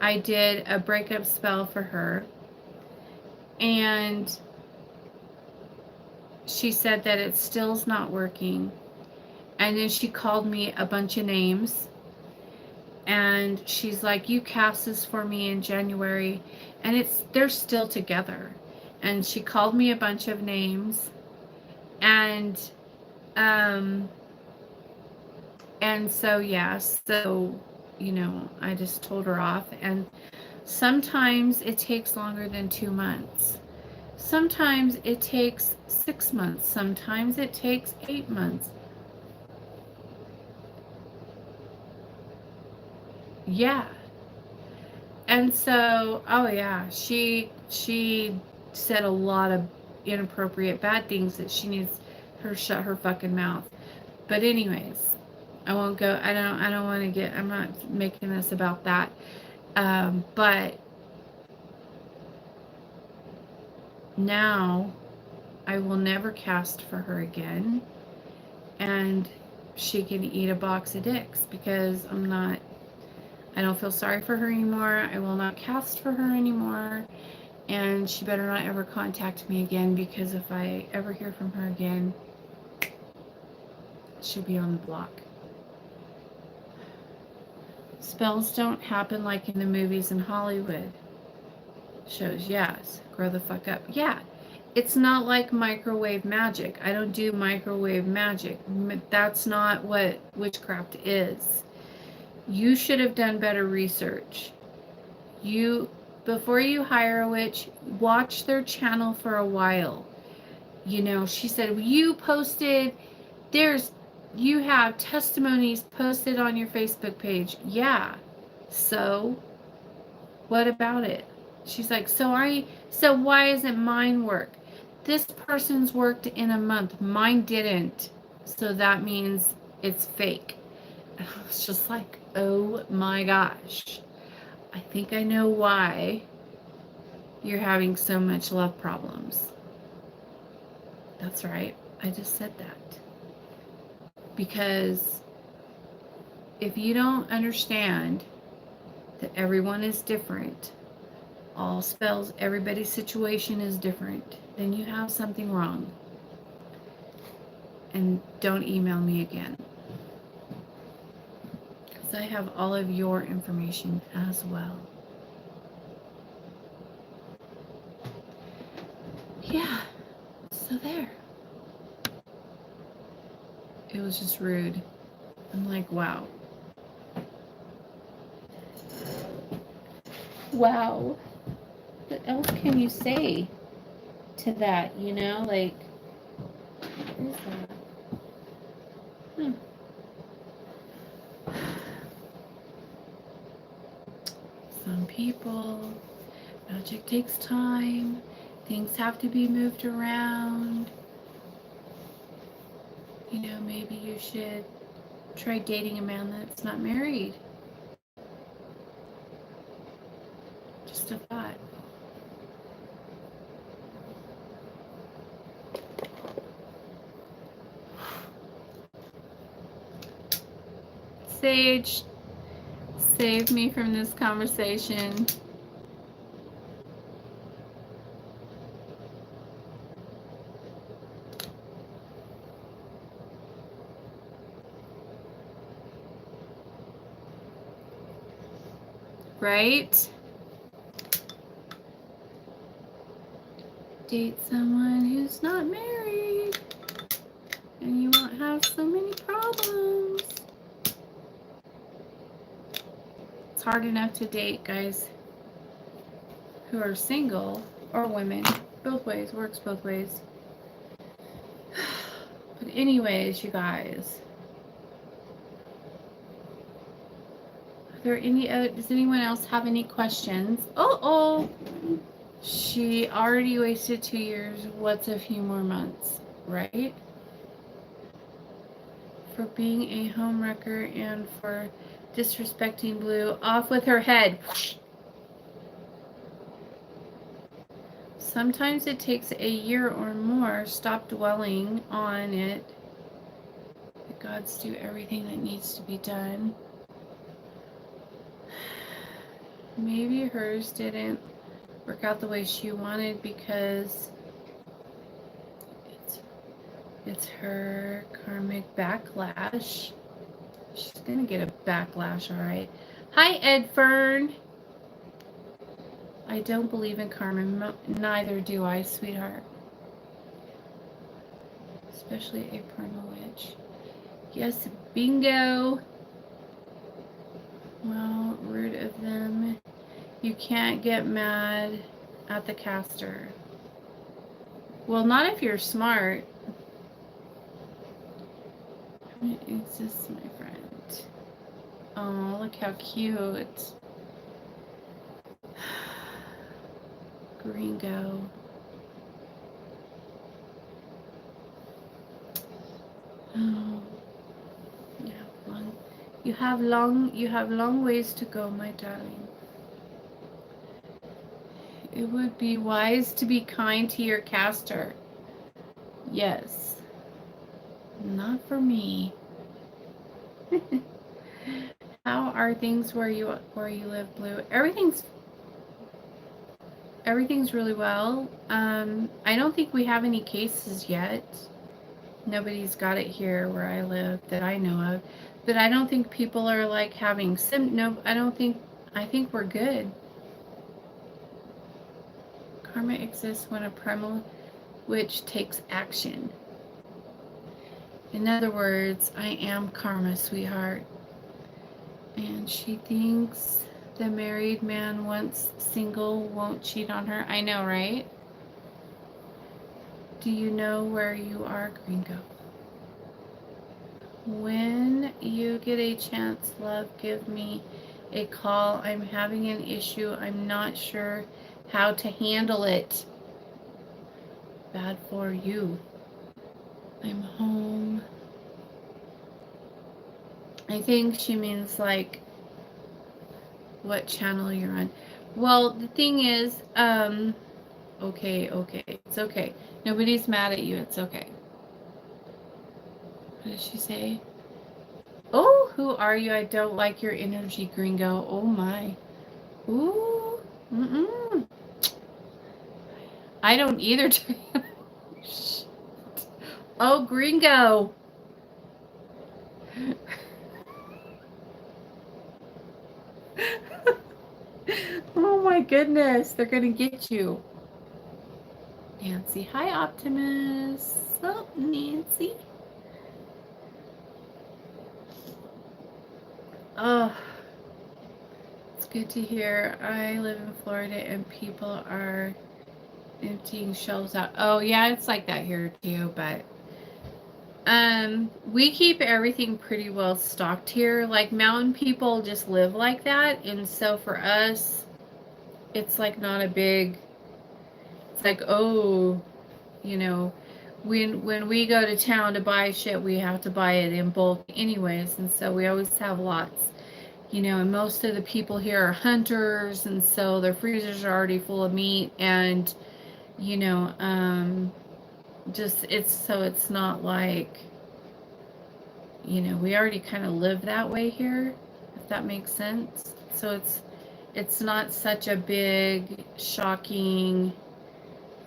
I did a breakup spell for her, and she said that it still's not working. And then she called me a bunch of names, and she's like, you cast this for me in January, and they're still together. And she called me a bunch of names, and so yeah, so you know, I just told her off. And sometimes it takes longer than 2 months. Sometimes it takes 6 months. Sometimes it takes 8 months. Yeah. And so, oh yeah, she said a lot of inappropriate, bad things that she needs her shut her fucking mouth. But anyways, I won't go. I don't want to get. I'm not making this about that. But now I will never cast for her again, and she can eat a box of dicks, because I don't feel sorry for her anymore. I will not cast for her anymore. And she better not ever contact me again, because if I ever hear from her again, she'll be on the block. Spells don't happen like in the movies and Hollywood shows. Yes, grow the fuck up. Yeah, it's not like microwave magic. I don't do microwave magic. That's not what witchcraft is. You should have done better research. Before you hire a witch, watch their channel for a while. You know, she said, you have testimonies posted on your Facebook page. Yeah. So, what about it? She's like, so why isn't mine work? This person's worked in a month. Mine didn't. So that means it's fake. And I was just like, oh my gosh. I think I know why you're having so much love problems. That's right. I just said that. Because if you don't understand that everyone is different, all spells, everybody's situation is different, then you have something wrong. And don't email me again, because I have all of your information as well. Yeah, so there. It was just rude. I'm like, wow. Wow. What else can you say to that, you know? Like, what is that? Some people, magic takes time. Things have to be moved around. You know, maybe you should try dating a man that's not married. Just a thought. Sage, save me from this conversation. Right? Date someone who's not married, and you won't have so many problems. It's hard enough to date guys who are single, or women. Both ways. Works both ways. anyways, you guys. Are there any other, does anyone else have any questions? Oh, she already wasted 2 years. What's a few more months, right? For being a homewrecker and for disrespecting Blue. Off with her head. Sometimes it takes a year or more. Stop dwelling on it. The gods do everything that needs to be done. Maybe hers didn't work out the way she wanted because it's her karmic backlash. She's gonna get a backlash, all right. Hi, Ed Fern. I don't believe in karma. Neither do I, sweetheart. Especially a perma witch. Yes, bingo. Well, rude of them. You can't get mad at the caster. Well, not if you're smart. It exists, my friend. Oh, look how cute. Gringo. Oh, you have long ways to go, my darling. It would be wise to be kind to your caster. Yes. Not for me. How are things where you live, Blue? Everything's really well. I don't think we have any cases yet. Nobody's got it here where I live that I know of. But I don't think people are like having I think we're good. Karma exists when a primal witch takes action. In other words, I am karma, sweetheart. And she thinks the married man once single won't cheat on her. I know, right? Do you know where you are, Gringo? When you get a chance, love, give me a call. I'm having an issue. I'm not sure how to handle it. Bad for you. I'm home. I think she means like what channel you're on. Well, the thing is, okay, it's okay. Nobody's mad at you. It's okay. What did she say? Oh, who are you? I don't like your energy, Gringo. Oh my. Ooh. Mm-mm. I don't either. Oh, Gringo. Oh my goodness. They're going to get you. Nancy. Hi, Optimus. Oh, Nancy. Oh, it's good to hear. I live in Florida and people are emptying shelves out. Oh, yeah, it's like that here too, but we keep everything pretty well stocked here. Like mountain people just live like that, and so for us, it's like not a big. It's like, oh, you know, when we go to town to buy shit, we have to buy it in bulk anyways, and so we always have lots. You know, and most of the people here are hunters, and so their freezers are already full of meat, and you know, it's not like, you know, we already kind of live that way here, if that makes sense. So it's not such a big shocking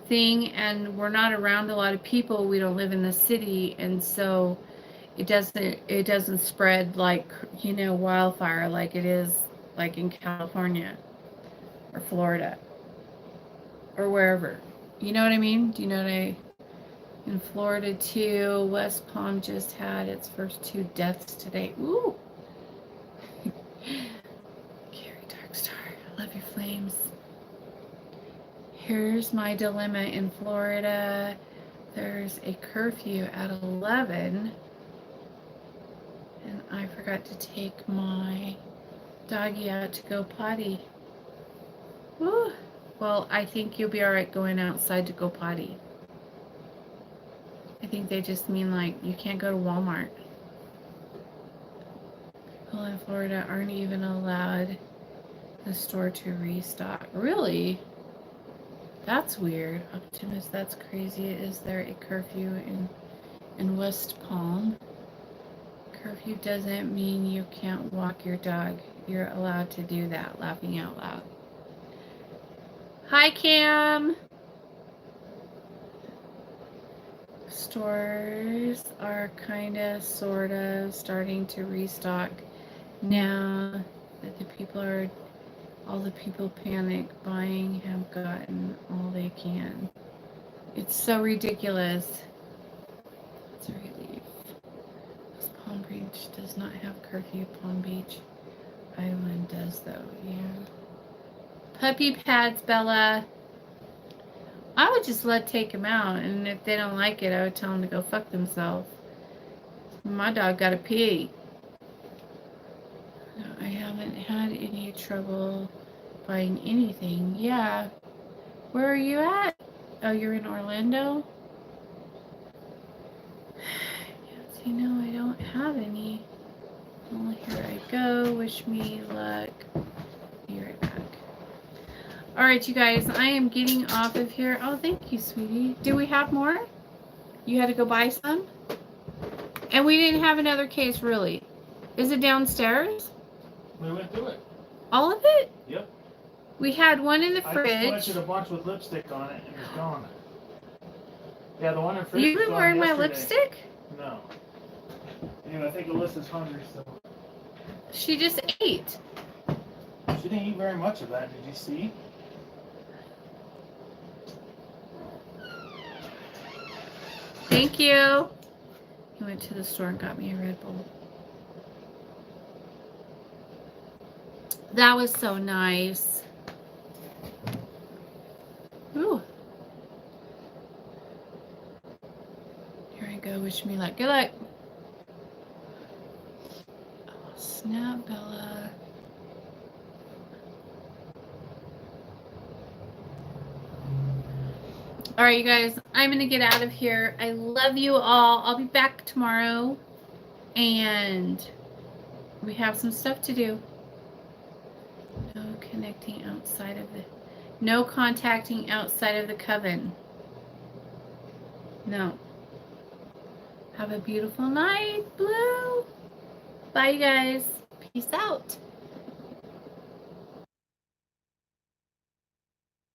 thing, and we're not around a lot of people. We don't live in the city, and so it doesn't spread like, you know, wildfire like it is like in California or Florida or wherever. You know what I mean? Do you know what in Florida too, West Palm just had its first 2 deaths today. Ooh. Carrie Darkstar, I love your flames. Here's my dilemma in Florida. there's a curfew at 11, and I forgot to take my doggy out to go potty. Woo. Well, I think you'll be alright going outside to go potty. I think they just mean like you can't go to Walmart. People in Florida aren't even allowed the store to restock. Really? That's weird. Optimus, that's crazy. Is there a curfew in West Palm? Curfew doesn't mean you can't walk your dog. You're allowed to do that. Laughing out loud. Hi, Cam. Stores are kind of, sort of starting to restock now that all the people panic buying have gotten all they can. It's so ridiculous. It's a relief. Palm Beach does not have curfew. Palm Beach Island does though, yeah. Puppy pads, Bella. I would just take them out, and if they don't like it, I would tell them to go fuck themselves. My dog got to pee. No, I haven't had any trouble buying anything. Yeah. Where are you at? Oh, you're in Orlando? Yes, you know, I don't have any. Well, here I go. Wish me luck. Be right back. Alright, you guys, I am getting off of here. Oh, thank you, sweetie. Do we have more? You had to go buy some? And we didn't have another case, really. Is it downstairs? We went through it. All of it? Yep. We had one in the I fridge. just collected a bunch with lipstick on it and it's gone. Yeah, the one in the fridge. You've been wearing yesterday. my lipstick? No. Anyway, I think Alyssa's hungry, so. She just ate. She didn't eat very much of that, did you see? Thank you. He went to the store and got me a Red Bull. That was so nice. Ooh. Here I go. Wish me luck. Good luck. Oh, snap, Bella. All right, you guys. I'm going to get out of here. I love you all. I'll be back tomorrow. And we have some stuff to do. No connecting outside of the... No contacting outside of the coven. No. Have a beautiful night, Blue. Bye, you guys. Peace out.